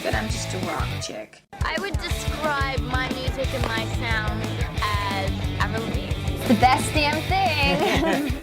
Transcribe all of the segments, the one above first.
that I'm just a rock chick. I would describe my music and my sound as Avril Lavigne. It's the best damn thing.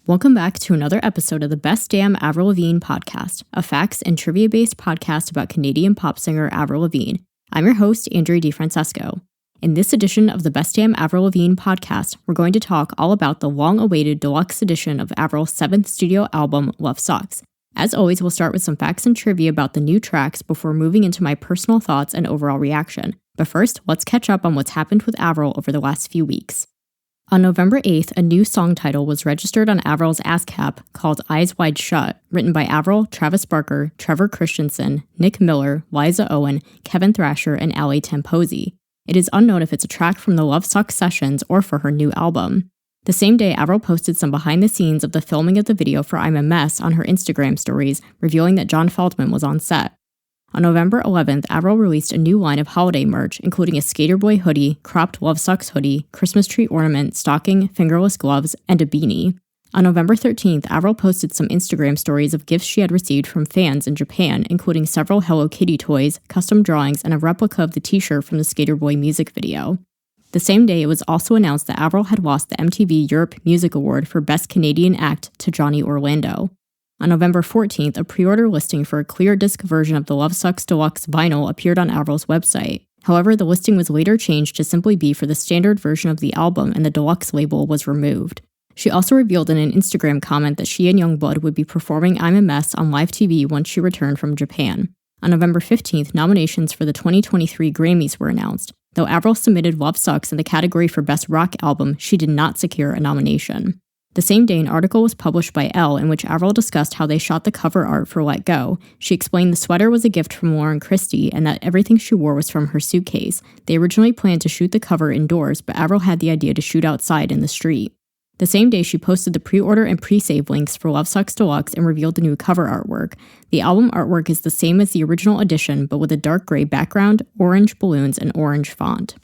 Welcome back to another episode of the Best Damn Avril Lavigne podcast, a facts and trivia-based podcast about Canadian pop singer Avril Lavigne. I'm your host, Andrea DiFrancesco. In this edition of the Best Damn Avril Lavigne podcast, we're going to talk all about the long-awaited deluxe edition of Avril's 7th studio album, Love Sucks. As always, we'll start with some facts and trivia about the new tracks before moving into my personal thoughts and overall reaction. But first, let's catch up on what's happened with Avril over the last few weeks. On November 8th, a new song title was registered on Avril's ASCAP called Eyes Wide Shut, written by Avril, Travis Barker, Trevor Christensen, Nick Miller, Liza Owen, Kevin Thrasher, and Ali Tamposi. It is unknown if it's a track from the Love Sucks sessions or for her new album. The same day, Avril posted some behind the scenes of the filming of the video for I'm a Mess on her Instagram stories, revealing that John Feldman was on set. On November 11th, Avril released a new line of holiday merch, including a Skater Boy hoodie, cropped Love Sucks hoodie, Christmas tree ornament, stocking, fingerless gloves, and a beanie. On November 13th, Avril posted some Instagram stories of gifts she had received from fans in Japan, including several Hello Kitty toys, custom drawings, and a replica of the t-shirt from the Skater Boy music video. The same day, it was also announced that Avril had lost the MTV Europe Music Award for Best Canadian Act to Johnny Orlando. On November 14th, a pre-order listing for a clear disc version of the Love Sucks Deluxe vinyl appeared on Avril's website. However, the listing was later changed to simply be for the standard version of the album, and the deluxe label was removed. She also revealed in an Instagram comment that she and Yungblud would be performing I'm a Mess on live TV once she returned from Japan. On November 15th, nominations for the 2023 Grammys were announced. Though Avril submitted Love Sucks in the category for Best Rock Album, she did not secure a nomination. The same day, an article was published by Elle in which Avril discussed how they shot the cover art for Let Go. She explained the sweater was a gift from Lauren Christie and that everything she wore was from her suitcase. They originally planned to shoot the cover indoors, but Avril had the idea to shoot outside in the street. The same day, she posted the pre-order and pre-save links for Love Sucks Deluxe and revealed the new cover artwork. The album artwork is the same as the original edition, but with a dark gray background, orange balloons, and orange font.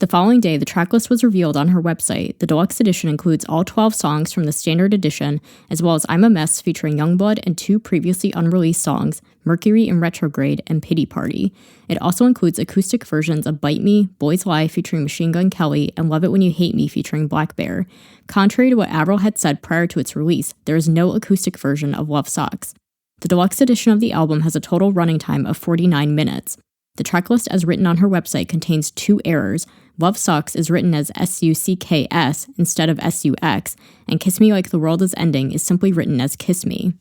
The following day, the tracklist was revealed on her website. The deluxe edition includes all 12 songs from the standard edition, as well as I'm a Mess featuring Yungblud and 2 previously unreleased songs, Mercury in Retrograde and Pity Party. It also includes acoustic versions of Bite Me, Boys Lie featuring Machine Gun Kelly, and Love It When You Hate Me featuring Black Bear. Contrary to what Avril had said prior to its release, there is no acoustic version of Love Sucks. The deluxe edition of the album has a total running time of 49 minutes. The tracklist as written on her website contains 2 errors. Love Sucks is written as S-U-C-K-S instead of S-U-X, and Kiss Me Like the World is Ending is simply written as Kiss Me.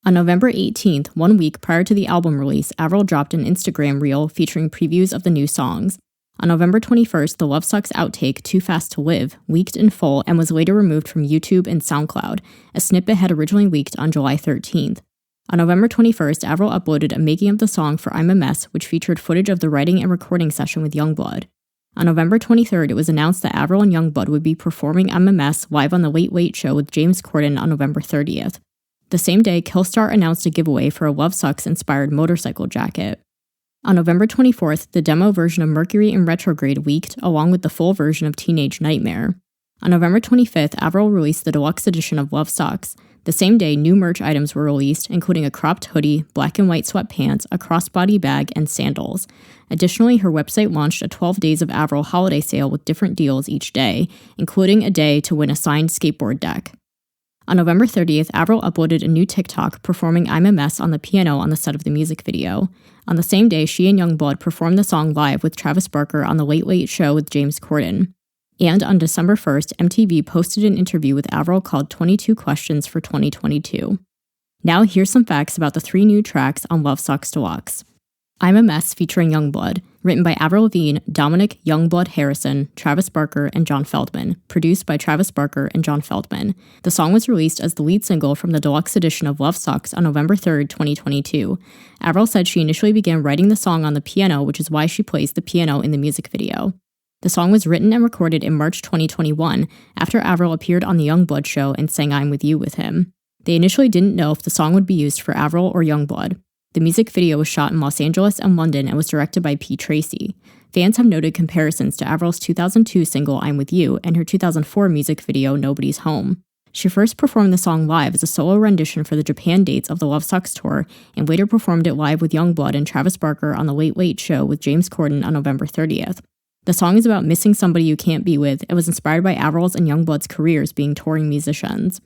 On November 18th, 1 week prior to the album release, Avril dropped an Instagram reel featuring previews of the new songs. On November 21st, the Love Sucks outtake, Too Fast to Live, leaked in full and was later removed from YouTube and SoundCloud. A snippet had originally leaked on July 13th. On November 21st, Avril uploaded a making of the song for I'm a Mess, which featured footage of the writing and recording session with Yungblud. On November 23rd, it was announced that Avril and Yungblud would be performing I'm a Mess live on The Late Late Show with James Corden on November 30th. The same day, Killstar announced a giveaway for a Love Sucks-inspired motorcycle jacket. On November 24th, the demo version of Mercury in Retrograde leaked, along with the full version of Teenage Nightmare. On November 25th, Avril released the deluxe edition of Love Sucks. The same day, new merch items were released, including a cropped hoodie, black and white sweatpants, a crossbody bag, and sandals. Additionally, her website launched a 12 Days of Avril holiday sale with different deals each day, including a day to win a signed skateboard deck. On November 30th, Avril uploaded a new TikTok performing I'm a Mess on the piano on the set of the music video. On the same day, she and Yungblud performed the song live with Travis Barker on The Late Late Show with James Corden. And on December 1st, MTV posted an interview with Avril called 22 Questions for 2022. Now here's some facts about the 3 new tracks on Love Sucks Deluxe. I'm a Mess featuring Yungblud, written by Avril Lavigne, Dominic Youngblood Harrison, Travis Barker, and John Feldman, produced by Travis Barker and John Feldman. The song was released as the lead single from the deluxe edition of Love Sucks on November 3rd, 2022. Avril said she initially began writing the song on the piano, which is why she plays the piano in the music video. The song was written and recorded in March 2021, after Avril appeared on The Youngblood Show and sang I'm With You with him. They initially didn't know if the song would be used for Avril or Youngblood. The music video was shot in Los Angeles and London and was directed by P. Tracy. Fans have noted comparisons to Avril's 2002 single I'm With You and her 2004 music video Nobody's Home. She first performed the song live as a solo rendition for the Japan dates of the Love Sucks tour, and later performed it live with Youngblood and Travis Barker on The Late Late Show with James Corden on November 30th. The song is about missing somebody you can't be with. It was inspired by Avril's and Youngblood's careers being touring musicians.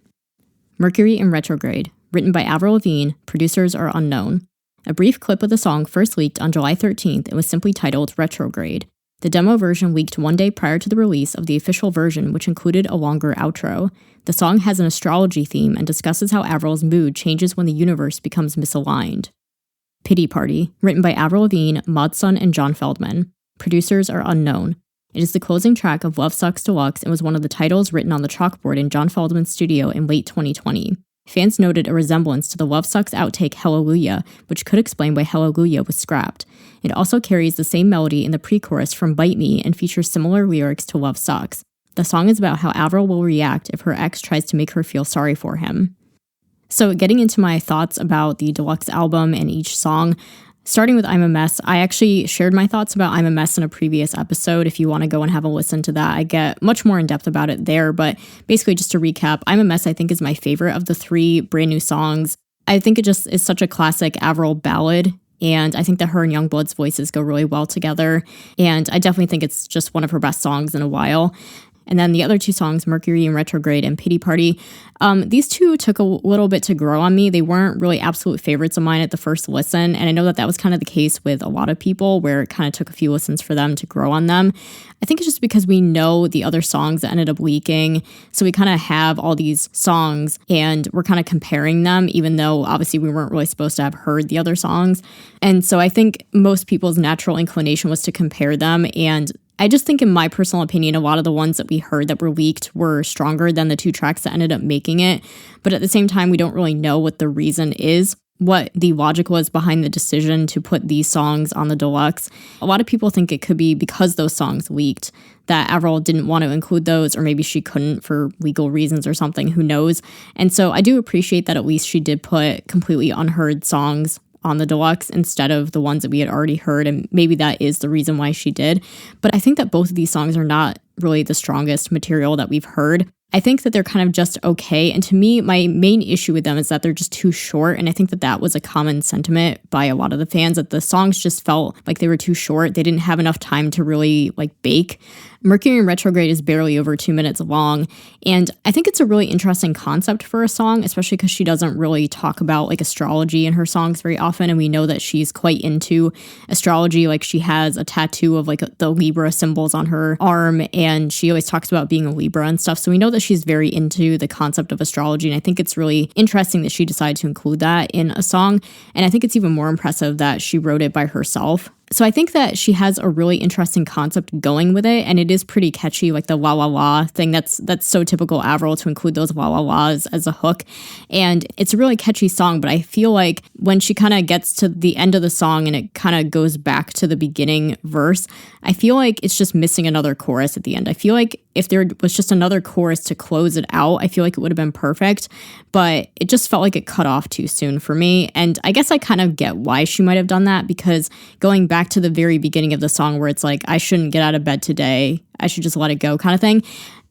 Mercury in Retrograde, written by Avril Lavigne, producers are unknown. A brief clip of the song first leaked on July 13th and was simply titled Retrograde. The demo version leaked one day prior to the release of the official version, which included a longer outro. The song has an astrology theme and discusses how Avril's mood changes when the universe becomes misaligned. Pity Party, written by Avril Lavigne, Modson, and John Feldman. Producers are unknown. It is the closing track of Love Sucks Deluxe and was one of the titles written on the chalkboard in John Feldman's studio in late 2020. Fans noted a resemblance to the Love Sucks outtake Hallelujah, which could explain why Hallelujah was scrapped. It also carries the same melody in the pre-chorus from Bite Me and features similar lyrics to Love Sucks. The song is about how Avril will react if her ex tries to make her feel sorry for him. So getting into my thoughts about the Deluxe album and each song, starting with I'm a Mess, I actually shared my thoughts about I'm a Mess in a previous episode. If you want to go and have a listen to that, I get much more in depth about it there. But basically, just to recap, I'm a Mess, I think, is my favorite of the three brand new songs. I think it just is such a classic Avril ballad. And I think that her and Youngblood's voices go really well together. And I definitely think it's just one of her best songs in a while. And then the other two songs, Mercury in Retrograde and Pity Party, these two took a little bit to grow on me. They weren't really absolute favorites of mine at the first listen. And I know that that was kind of the case with a lot of people where it kind of took a few listens for them to grow on them. I think it's just because we know the other songs that ended up leaking. So we kind of have all these songs and we're kind of comparing them, even though obviously we weren't really supposed to have heard the other songs. And so I think most people's natural inclination was to compare them. And I just think, in my personal opinion, a lot of the ones that we heard that were leaked were stronger than the two tracks that ended up making it. But at the same time, we don't really know what the reason is, what the logic was behind the decision to put these songs on the Deluxe. A lot of people think it could be because those songs leaked, that Avril didn't want to include those, or maybe she couldn't for legal reasons or something, who knows. And so I do appreciate that at least she did put completely unheard songs on the Deluxe instead of the ones that we had already heard, and maybe that is the reason why she did. But I think that both of these songs are not really the strongest material that we've heard. I think that they're kind of just okay, and to me, my main issue with them is that they're just too short, and I think that that was a common sentiment by a lot of the fans, that the songs just felt like they were too short. They didn't have enough time to really bake. Mercury in Retrograde is barely over 2 minutes long, and I think it's a really interesting concept for a song, especially because she doesn't really talk about astrology in her songs very often, and we know that she's quite into astrology. She has a tattoo of the Libra symbols on her arm, and she always talks about being a Libra and stuff, so we know that she's very into the concept of astrology, and I think it's really interesting that she decided to include that in a song, and I think it's even more impressive that she wrote it by herself. So I think that she has a really interesting concept going with it, and it is pretty catchy, the la la la thing. That's so typical Avril to include those la la las as a hook, and it's a really catchy song. But I feel like when she kind of gets to the end of the song and it kind of goes back to the beginning verse, I feel like it's just missing another chorus at the end. I feel like if there was just another chorus to close it out, I feel like it would have been perfect, but it just felt like it cut off too soon for me. And I guess I kind of get why she might have done that, because going back to the very beginning of the song where it's I shouldn't get out of bed today, I should just let it go kind of thing,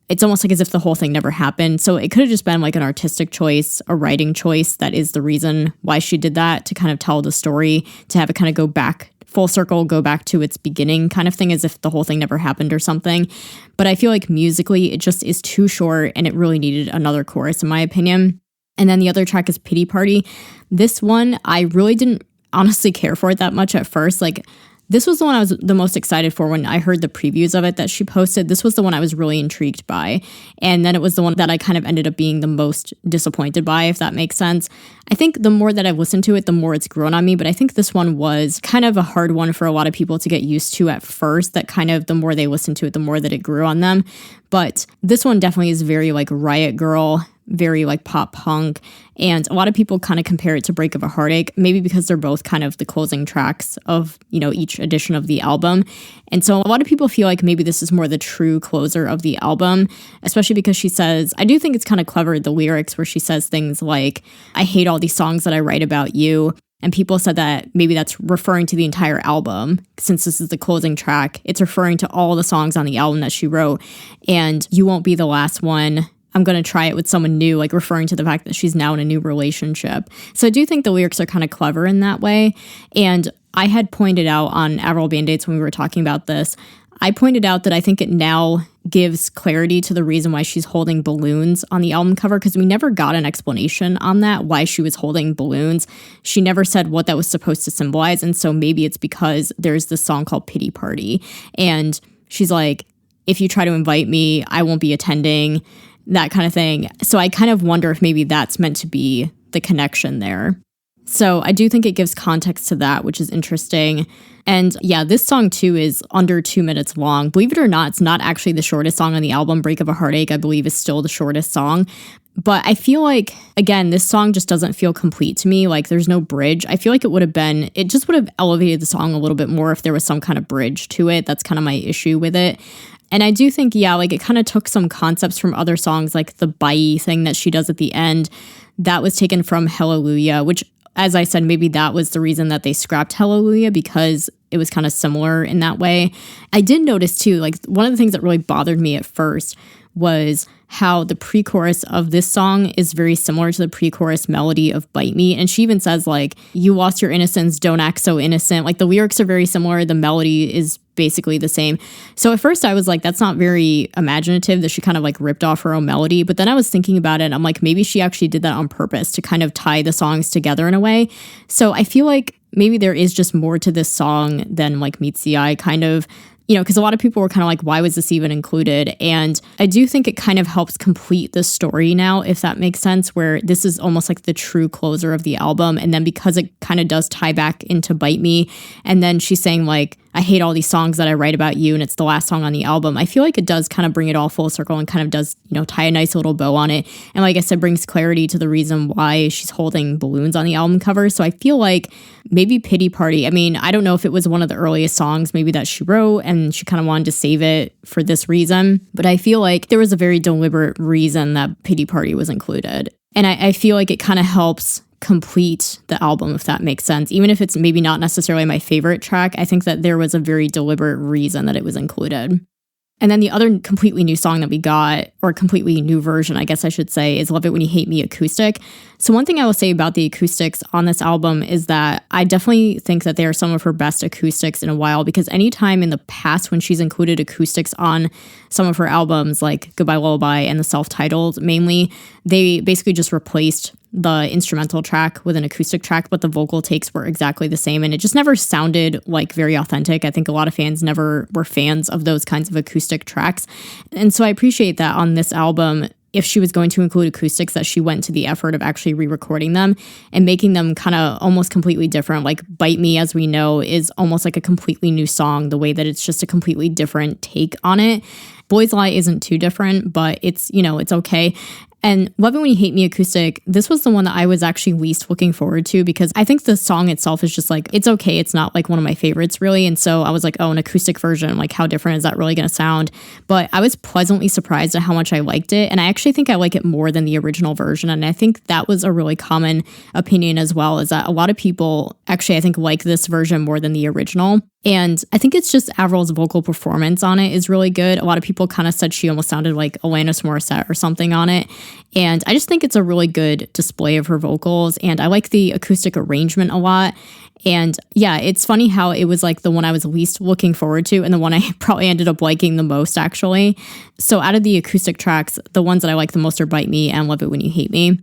it's almost as if the whole thing never happened. So it could have just been an artistic choice, a writing choice that is the reason why she did that, to kind of tell the story, to have it kind of go back full circle, go back to its beginning kind of thing, as if the whole thing never happened or something. But I feel like musically it just is too short, and it really needed another chorus in my opinion. And then the other track is Pity Party. This one, I really didn't honestly care for it that much at first. This was the one I was the most excited for when I heard the previews of it that she posted. This was the one I was really intrigued by. And then it was the one that I kind of ended up being the most disappointed by, if that makes sense. I think the more that I've listened to it, the more it's grown on me. But I think this one was kind of a hard one for a lot of people to get used to at first, that kind of the more they listened to it, the more that it grew on them. But this one definitely is very Riot Girl, very pop punk, and a lot of people kind of compare it to Break of a Heartache, maybe because they're both kind of the closing tracks of each edition of the album. And so a lot of people feel like maybe this is more the true closer of the album, especially because she says, I do think it's kind of clever, the lyrics where she says things like, I hate all these songs that I write about you. And people said that maybe that's referring to the entire album. Since this is the closing track, it's referring to all the songs on the album that she wrote. And You Won't Be the Last One, I'm going to try it with someone new, like referring to the fact that she's now in a new relationship. So I do think the lyrics are kind of clever in that way. And I had pointed out on Avril Band-Aids when we were talking about this, I pointed out that I think it now gives clarity to the reason why she's holding balloons on the album cover, because we never got an explanation on that, why she was holding balloons. She never said what that was supposed to symbolize. And so maybe it's because there's this song called Pity Party. And she's like, if you try to invite me, I won't be attending, that kind of thing. So I kind of wonder if maybe that's meant to be the connection there. So I do think it gives context to that, which is interesting. And yeah, this song too is under 2 minutes long. Believe it or not, it's not actually the shortest song on the album. Break of a Heartache, I believe, is still the shortest song. But I feel like, again, this song just doesn't feel complete to me. Like there's no bridge. I feel like it just would have elevated the song a little bit more if there was some kind of bridge to it. That's kind of my issue with it. And I do think, yeah, like it kind of took some concepts from other songs, like the bye thing that she does at the end. That was taken from Hallelujah, which, as I said, maybe that was the reason that they scrapped Hallelujah, because it was kind of similar in that way. I did notice too, like one of the things that really bothered me at first was how the pre-chorus of this song is very similar to the pre-chorus melody of Bite Me. And she even says like, you lost your innocence, don't act so innocent. Like the lyrics are very similar. The melody is basically the same. So at first I was like, that's not very imaginative that she kind of like ripped off her own melody. But then I was thinking about it and I'm like, maybe she actually did that on purpose to kind of tie the songs together in a way. So I feel like maybe there is just more to this song than like meets the eye kind of. You know, because a lot of people were kind of like, why was this even included? And I do think it kind of helps complete the story now, if that makes sense, where this is almost like the true closer of the album. And then because it kind of does tie back into Bite Me, and then she's saying like, I hate all these songs that I write about you, and it's the last song on the album. I feel like it does kind of bring it all full circle and kind of does, you know, tie a nice little bow on it. And like I said, brings clarity to the reason why she's holding balloons on the album cover. So I feel like maybe Pity Party, I mean, I don't know if it was one of the earliest songs maybe that she wrote and she kind of wanted to save it for this reason. But I feel like there was a very deliberate reason that Pity Party was included. And I feel like it kind of helps complete the album, if that makes sense. Even if it's maybe not necessarily my favorite track, I think that there was a very deliberate reason that it was included. And then the other completely new song that we got, or completely new version, I guess I should say, is Love It When You Hate Me acoustic. So one thing I will say about the acoustics on this album is that I definitely think that they are some of her best acoustics in a while, because anytime in the past when she's included acoustics on some of her albums, like Goodbye Lullaby and the self-titled mainly, they basically just replaced the instrumental track with an acoustic track, but the vocal takes were exactly the same. And it just never sounded like very authentic. I think a lot of fans never were fans of those kinds of acoustic tracks. And so I appreciate that on this album, if she was going to include acoustics, that she went to the effort of actually re-recording them and making them kind of almost completely different. Like Bite Me, as we know, is almost like a completely new song, the way that it's just a completely different take on it. Boys Lie isn't too different, but it's, you know, it's okay. And Love It When You Hate Me acoustic, this was the one that I was actually least looking forward to, because I think the song itself is just like, it's okay. It's not like one of my favorites really. And so I was like, oh, an acoustic version, like how different is that really going to sound? But I was pleasantly surprised at how much I liked it. And I actually think I like it more than the original version. And I think that was a really common opinion as well, is that a lot of people actually, I think, like this version more than the original. And I think it's just Avril's vocal performance on it is really good. A lot of people kind of said she almost sounded like Alanis Morissette or something on it. And I just think it's a really good display of her vocals. And I like the acoustic arrangement a lot. And yeah, it's funny how it was like the one I was least looking forward to and the one I probably ended up liking the most, actually. So out of the acoustic tracks, the ones that I like the most are Bite Me and Love It When You Hate Me.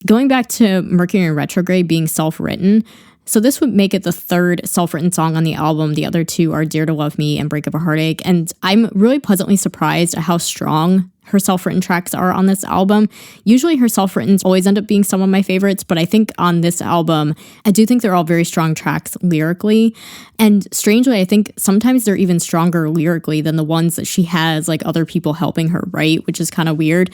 Going back to Mercury in Retrograde being self-written, so this would make it the third self-written song on the album. The other two are Dare to Love Me and Break of a Heartache. And I'm really pleasantly surprised at how strong her self-written tracks are on this album. Usually her self-writtens always end up being some of my favorites, but I think on this album, I do think they're all very strong tracks lyrically. And strangely, I think sometimes they're even stronger lyrically than the ones that she has like other people helping her write, which is kind of weird.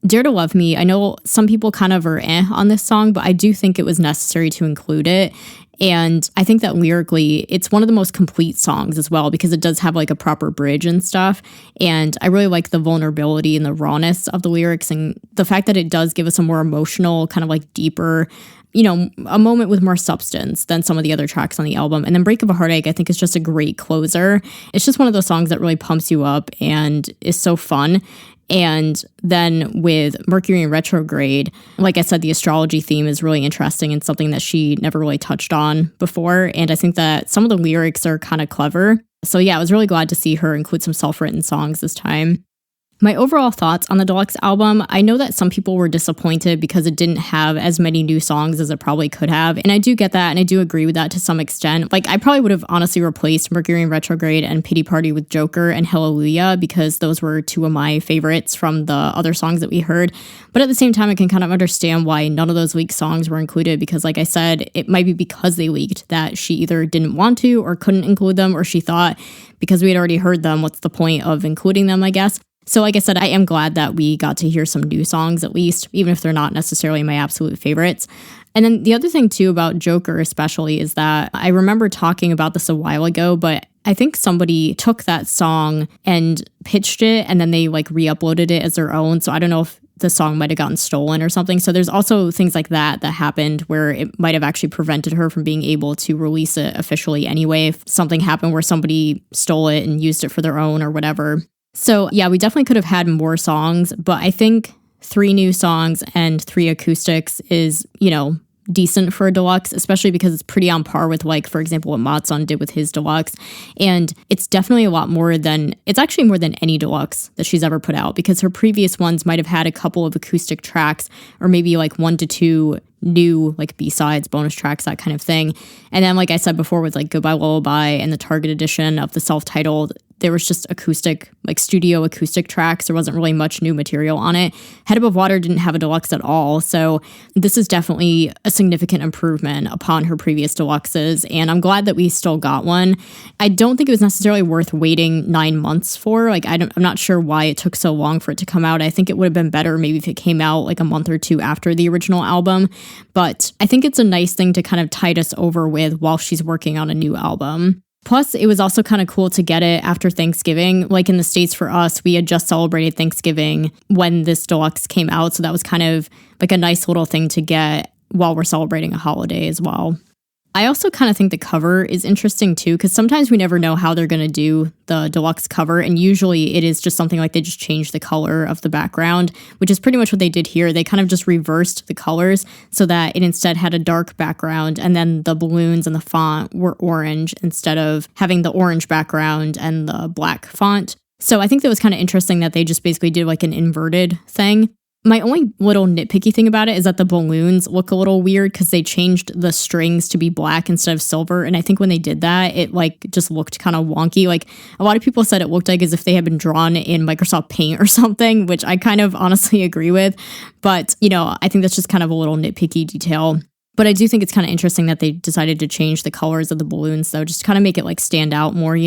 Dare to Love Me, I know some people kind of are on this song, but I do think it was necessary to include it. And I think that lyrically, it's one of the most complete songs as well, because it does have like a proper bridge and stuff. And I really like the vulnerability and the rawness of the lyrics, and the fact that it does give us a more emotional, kind of like deeper, you know, a moment with more substance than some of the other tracks on the album. And then Break of a Heartache, I think, is just a great closer. It's just one of those songs that really pumps you up and is so fun. And then with Mercury in retrograde, like I said, the astrology theme is really interesting and something that she never really touched on before. And I think that some of the lyrics are kind of clever. So yeah, I was really glad to see her include some self-written songs this time. My overall thoughts on the Deluxe album, I know that some people were disappointed because it didn't have as many new songs as it probably could have. And I do get that, and I do agree with that to some extent. Like, I probably would have honestly replaced Mercury in retrograde and Pity Party with Joker and Hallelujah, because those were two of my favorites from the other songs that we heard. But at the same time, I can kind of understand why none of those leaked songs were included, because like I said, it might be because they leaked that she either didn't want to or couldn't include them, or she thought because we had already heard them, what's the point of including them, I guess. So like I said, I am glad that we got to hear some new songs, at least, even if they're not necessarily my absolute favorites. And then the other thing too about Joker especially is that I remember talking about this a while ago, but I think somebody took that song and pitched it and then they like re-uploaded it as their own. So I don't know if the song might have gotten stolen or something. So there's also things like that happened where it might have actually prevented her from being able to release it officially anyway, if something happened where somebody stole it and used it for their own or whatever. So yeah, we definitely could have had more songs, but I think 3 new songs and 3 acoustics is, decent for a deluxe, especially because it's pretty on par with, like, for example, what Matson did with his deluxe. And it's definitely a lot more than, it's actually more than any deluxe that she's ever put out, because her previous ones might have had a couple of acoustic tracks or maybe like 1 to 2 new like B-sides, bonus tracks, that kind of thing. And then like I said before with like Goodbye Lullaby and the Target edition of the self-titled, there was just acoustic, like studio acoustic tracks. There wasn't really much new material on it. Head Above Water didn't have a deluxe at all. So this is definitely a significant improvement upon her previous deluxes. And I'm glad that we still got one. I don't think it was necessarily worth waiting 9 months for. Like, I'm not sure why it took so long for it to come out. I think it would have been better maybe if it came out like a month or 2 after the original album. But I think it's a nice thing to kind of tide us over with while she's working on a new album. Plus, it was also kind of cool to get it after Thanksgiving. Like in the States for us, we had just celebrated Thanksgiving when this deluxe came out. So that was kind of like a nice little thing to get while we're celebrating a holiday as well. I also kind of think the cover is interesting too, because sometimes we never know how they're going to do the deluxe cover. And usually it is just something like they just change the color of the background, which is pretty much what they did here. They kind of just reversed the colors so that it instead had a dark background, and then the balloons and the font were orange instead of having the orange background and the black font. So I think that was kind of interesting that they just basically did like an inverted thing. My only little nitpicky thing about it is that the balloons look a little weird because they changed the strings to be black instead of silver. And I think when they did that, it like just looked kind of wonky. Like a lot of people said it looked like as if they had been drawn in Microsoft Paint or something, which I kind of honestly agree with. But, I think that's just kind of a little nitpicky detail. But I do think it's kind of interesting that they decided to change the colors of the balloons, though, just to kind of make it like stand out more,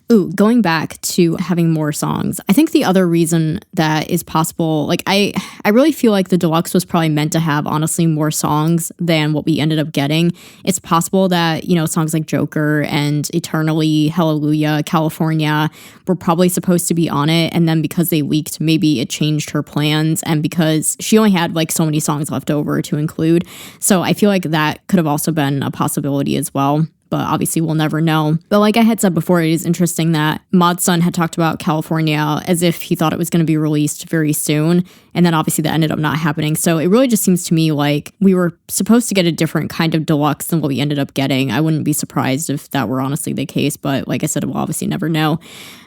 Ooh, going back to having more songs, I think the other reason that is possible, like I really feel like the deluxe was probably meant to have honestly more songs than what we ended up getting. It's possible that, songs like Joker and Eternally, Hallelujah, California were probably supposed to be on it. And then because they leaked, maybe it changed her plans. And because she only had like so many songs left over to include. So I feel like that could have also been a possibility as well. But obviously we'll never know. But like I had said before, it is interesting that Modson had talked about California as if he thought it was going to be released very soon. And then obviously that ended up not happening. So it really just seems to me like we were supposed to get a different kind of deluxe than what we ended up getting. I wouldn't be surprised if that were honestly the case. But like I said, we'll obviously never know.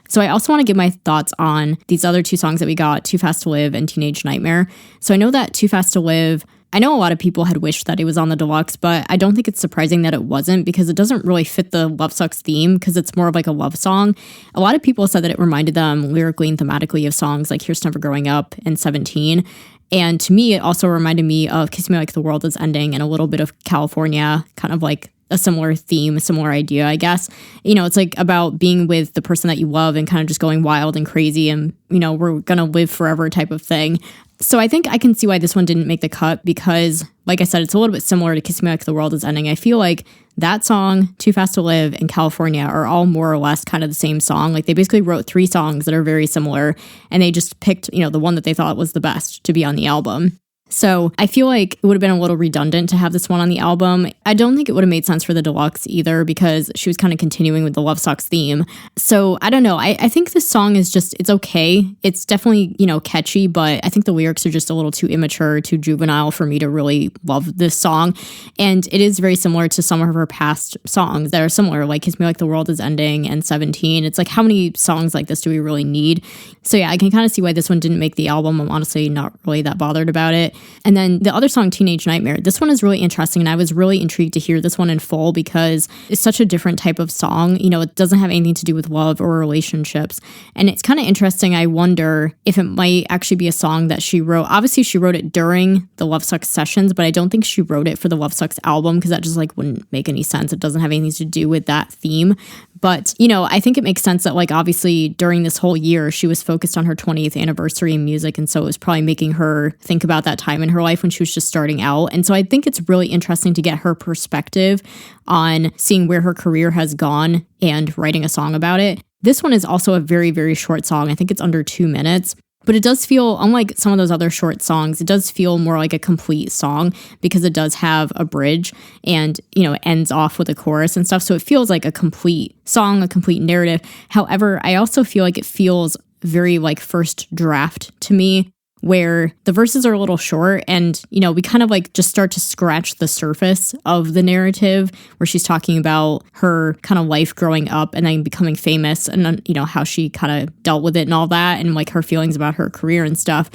So I also want to give my thoughts on these other 2 songs that we got, Too Fast to Live and Teenage Nightmare. So I know that Too Fast to Live, I know a lot of people had wished that it was on the deluxe, but I don't think it's surprising that it wasn't, because it doesn't really fit the Love Sucks theme, because it's more of like a love song. A lot of people said that it reminded them lyrically and thematically of songs like Here's Never Growing Up and 17. And to me, it also reminded me of Kiss Me Like the World Is Ending and a little bit of California, kind of like a similar theme, a similar idea, I guess. It's like about being with the person that you love and kind of just going wild and crazy and, we're going to live forever type of thing. So I think I can see why this one didn't make the cut, because, like I said, it's a little bit similar to Kiss Me Like the World Is Ending. I feel like that song, Too Fast to Live, and California are all more or less kind of the same song. Like they basically wrote 3 songs that are very similar, and they just picked, the one that they thought was the best to be on the album. So I feel like it would have been a little redundant to have this one on the album. I don't think it would have made sense for the deluxe either because she was kind of continuing with the Love Sucks theme. So I don't know. I think this song is just, it's okay. It's definitely, catchy, but I think the lyrics are just a little too immature, too juvenile for me to really love this song. And it is very similar to some of her past songs that are similar, like Kiss Me Like the World Is Ending and 17. It's like, how many songs like this do we really need? So yeah, I can kind of see why this one didn't make the album. I'm honestly not really that bothered about it. And then the other song, Teenage Nightmare, this one is really interesting. And I was really intrigued to hear this one in full because it's such a different type of song. It doesn't have anything to do with love or relationships. And it's kind of interesting. I wonder if it might actually be a song that she wrote. Obviously, she wrote it during the Love Sucks sessions, but I don't think she wrote it for the Love Sucks album because that just wouldn't make any sense. It doesn't have anything to do with that theme. But, I think it makes sense that obviously during this whole year, she was focused on her 20th anniversary in music. And so it was probably making her think about that time in her life when she was just starting out. And so I think it's really interesting to get her perspective on seeing where her career has gone and writing a song about it. This one is also a very, very short song. I think it's under 2 minutes. But it does feel, unlike some of those other short songs, it does feel more like a complete song because it does have a bridge and, ends off with a chorus and stuff. So it feels like a complete song, a complete narrative. However, I also feel like it feels very first draft to me, where the verses are a little short and, we kind of just start to scratch the surface of the narrative where she's talking about her kind of life growing up and then becoming famous and, how she kind of dealt with it and all that and her feelings about her career and stuff.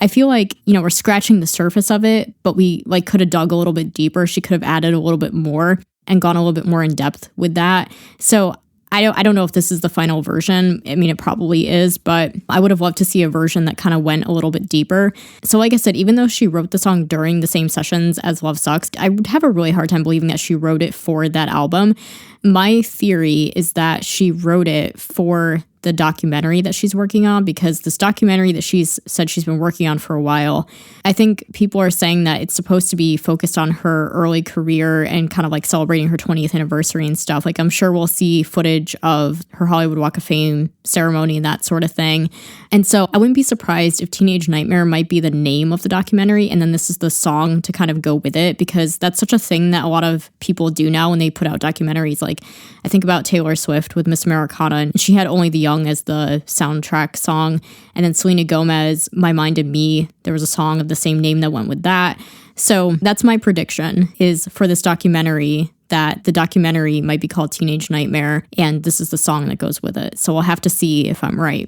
I feel like, we're scratching the surface of it, but we could have dug a little bit deeper. She could have added a little bit more and gone a little bit more in depth with that. So I don't know if this is the final version. I mean, it probably is, but I would have loved to see a version that kind of went a little bit deeper. So like I said, even though she wrote the song during the same sessions as Love Sucks, I would have a really hard time believing that she wrote it for that album. My theory is that she wrote it for the documentary that she's working on, because this documentary that she's said she's been working on for a while, I think people are saying that it's supposed to be focused on her early career and kind of celebrating her 20th anniversary and stuff. I'm sure we'll see footage of her Hollywood Walk of Fame ceremony and that sort of thing. And so I wouldn't be surprised if Teenage Nightmare might be the name of the documentary and then this is the song to kind of go with it, because that's such a thing that a lot of people do now when they put out documentaries. I think about Taylor Swift with Miss Americana, and she had Only the Young as the soundtrack song. And then Selena Gomez, My Mind and Me, there was a song of the same name that went with that. So that's my prediction, is for this documentary that the documentary might be called Teenage Nightmare, and this is the song that goes with it. So we'll have to see if I'm right.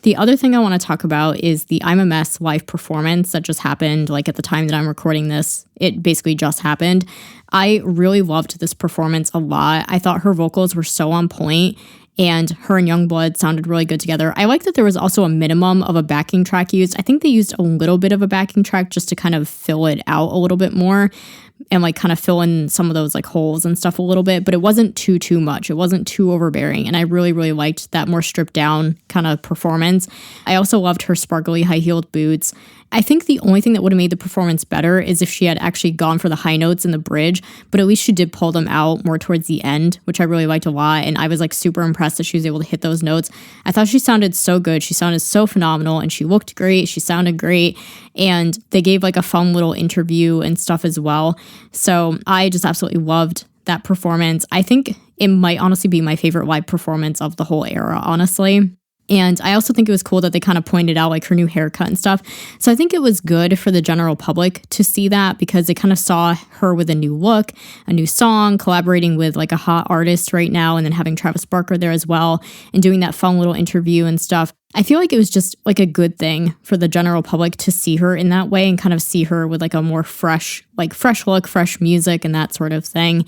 The other thing I want to talk about is the I'm a Mess live performance that just happened, at the time that I'm recording this. It basically just happened. I really loved this performance a lot. I thought her vocals were so on point, and her and Youngblood sounded really good together. I like that there was also a minimum of a backing track used. I think they used a little bit of a backing track just to kind of fill it out a little bit more and kind of fill in some of those holes and stuff a little bit, but it wasn't too much. It wasn't too overbearing. And I really, really liked that more stripped down kind of performance. I also loved her sparkly high-heeled boots. I think the only thing that would have made the performance better is if she had actually gone for the high notes in the bridge, but at least she did pull them out more towards the end, which I really liked a lot. And I was super impressed that she was able to hit those notes. I thought she sounded so good. She sounded so phenomenal, and she looked great. She sounded great. And they gave a fun little interview and stuff as well. So I just absolutely loved that performance. I think it might honestly be my favorite live performance of the whole era, honestly. And I also think it was cool that they kind of pointed out her new haircut and stuff. So I think it was good for the general public to see that, because they kind of saw her with a new look, a new song, collaborating with a hot artist right now, and then having Travis Barker there as well, and doing that fun little interview and stuff. I feel like it was just a good thing for the general public to see her in that way and kind of see her with a more fresh look, fresh music and that sort of thing.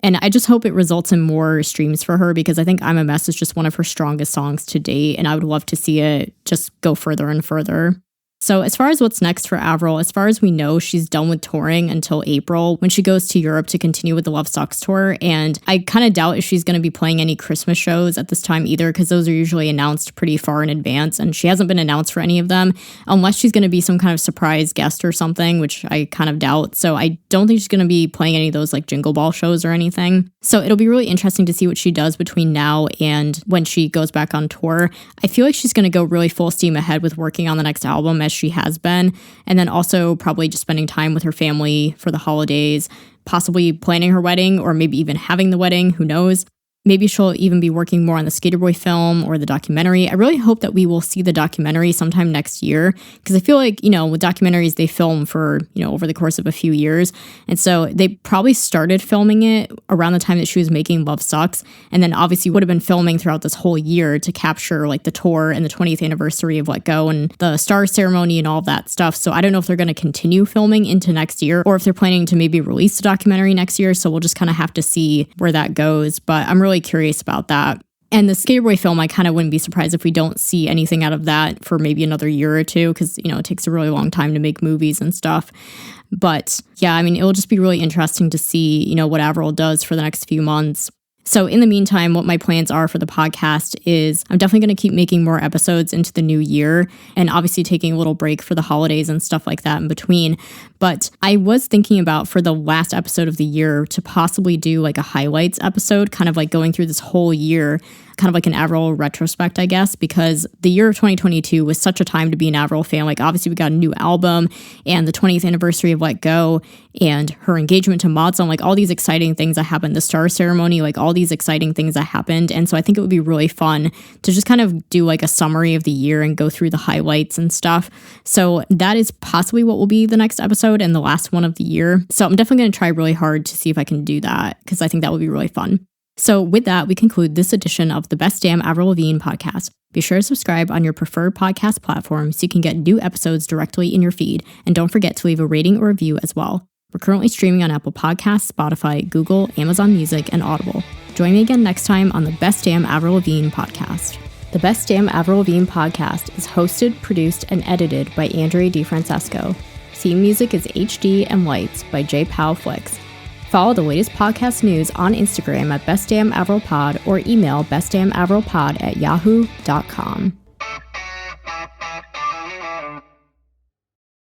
And I just hope it results in more streams for her, because I think I'm a Mess is just one of her strongest songs to date, and I would love to see it just go further and further. So as far as what's next for Avril, as far as we know, she's done with touring until April, when she goes to Europe to continue with the Love Sucks tour. And I kind of doubt if she's going to be playing any Christmas shows at this time either, because those are usually announced pretty far in advance. And she hasn't been announced for any of them, unless she's going to be some kind of surprise guest or something, which I kind of doubt. So I don't think she's going to be playing any of those Jingle Ball shows or anything. So it'll be really interesting to see what she does between now and when she goes back on tour. I feel like she's going to go really full steam ahead with working on the next album, as as she has been. And then also probably just spending time with her family for the holidays, possibly planning her wedding or maybe even having the wedding. Who knows? Maybe she'll even be working more on the Skater Boy film or the documentary. I really hope that we will see the documentary sometime next year because I feel like, with documentaries, they film for, over the course of a few years. And so they probably started filming it around the time that she was making Love Sucks. And then obviously would have been filming throughout this whole year to capture like the tour and the 20th anniversary of Let Go and the star ceremony and all of that stuff. So I don't know if they're going to continue filming into next year or if they're planning to maybe release the documentary next year. So we'll just kind of have to see where that goes. But I'm really curious about that. And the Skater Boy film, I kind of wouldn't be surprised if we don't see anything out of that for maybe another year or two because, it takes a really long time to make movies and stuff. But yeah, I mean, it'll just be really interesting to see, what Avril does for the next few months. So in the meantime, what my plans are for the podcast is I'm definitely going to keep making more episodes into the new year and obviously taking a little break for the holidays and stuff like that in between. But I was thinking about for the last episode of the year to possibly do like a highlights episode, kind of like going through this whole year, kind of like an Avril retrospect, I guess, because the year of 2022 was such a time to be an Avril fan. Like obviously we got a new album and the 20th anniversary of Let Go and her engagement to Modzone, like all these exciting things that happened, the star ceremony, like all these exciting things that happened. And so I think it would be really fun to just kind of do like a summary of the year and go through the highlights and stuff. So that is possibly what will be the next episode and the last one of the year. So I'm definitely going to try really hard to see if I can do that because I think that would be really fun. So with that, we conclude this edition of the Best Damn Avril Lavigne podcast. Be sure to subscribe on your preferred podcast platform so you can get new episodes directly in your feed. And don't forget to leave a rating or review as well. We're currently streaming on Apple Podcasts, Spotify, Google, Amazon Music, and Audible. Join me again next time on the Best Damn Avril Lavigne podcast. The Best Damn Avril Lavigne podcast is hosted, produced, and edited by Andrea DiFrancesco. Theme music is HD and Lights by J. Powell Flicks. Follow the latest podcast news on Instagram at bestdamnavrilpod or email bestdamnavrilpod@yahoo.com.